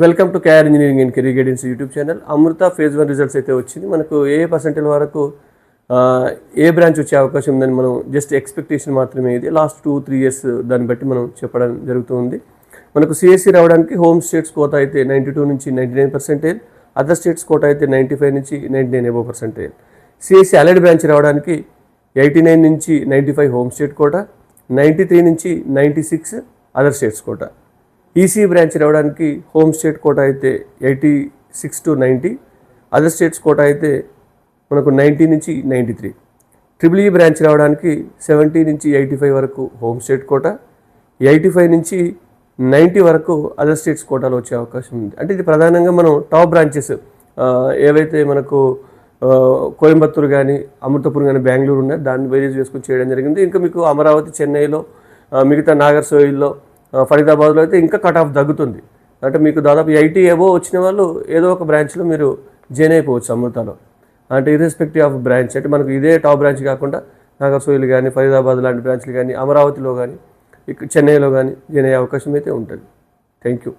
Welcome to KR engineering and career guidance YouTube channel. Amrita phase 1 results అయితే వచ్చింది. మనకు ఏ percentage వరకు ఏ బ్రాంచ్ వచ్చే అవకాశం ఉందని మనం జస్ట్ ఎక్స్పెక్టేషన్ మాత్రమే. ఇది లాస్ట్ 2-3 ఇయర్స్ దాన్ని బట్టి మనం చెప్పడం జరుగుతుంది. మనకు సిఎస్సి రావడానికి హోమ్ స్టేట్స్ కోటా అయితే 92 నుంచి 99%, అదర్ స్టేట్స్ కోటా అయితే 95 నుంచి 99% సిఎస్సి అలైడ్ బ్రాంచ్ రావడానికి 89 నుంచి 95 హోమ్ స్టేట్ కోటా, 93 నుంచి 96 other states quota. EC branch రావడానికి హోమ్ స్టేట్ కోటా అయితే 86 to 90, అదర్ స్టేట్స్ కోటా అయితే మనకు 90 నుంచి 93. ట్రిపుల్ ఈ బ్రాంచ్ రావడానికి 70 నుంచి 85 వరకు హోమ్ స్టేట్ కోటా, 85 నుంచి 90 వరకు అదర్ స్టేట్స్ కోటాలో వచ్చే అవకాశం ఉంది. అంటే ఇది ప్రధానంగా మనం టాప్ బ్రాంచెస్ ఏవైతే మనకు కోయంబత్తూరు కానీ, అమృతపురం కానీ, బెంగళూరు ఉన్నాయి, దాన్ని బేరీజ్ వేసుకొని చేయడం జరిగింది. ఇంకా మీకు అమరావతి, చెన్నైలో, మిగతా నాగర్సోయిల్లో, ఫరీదాబాద్లో అయితే ఇంకా కట్ ఆఫ్ తగ్గుతుంది. అంటే మీకు దాదాపు 80 అబోవ్ వచ్చిన వాళ్ళు ఏదో ఒక బ్రాంచ్లో మీరు జాయిన్ అయిపోవచ్చు అమృతలో. అంటే ఇర్రెస్పెక్టివ్ ఆఫ్ బ్రాంచ్, అంటే మనకు ఇదే టాప్ బ్రాంచ్ కాకుండా నాగర్సోయిల్ కానీ, ఫరీదాబాద్ లాంటి బ్రాంచ్లు కానీ, అమరావతిలో కానీ, చెన్నైలో కానీ జాయిన్ అయ్యే అవకాశం అయితే ఉంటుంది. Thank you.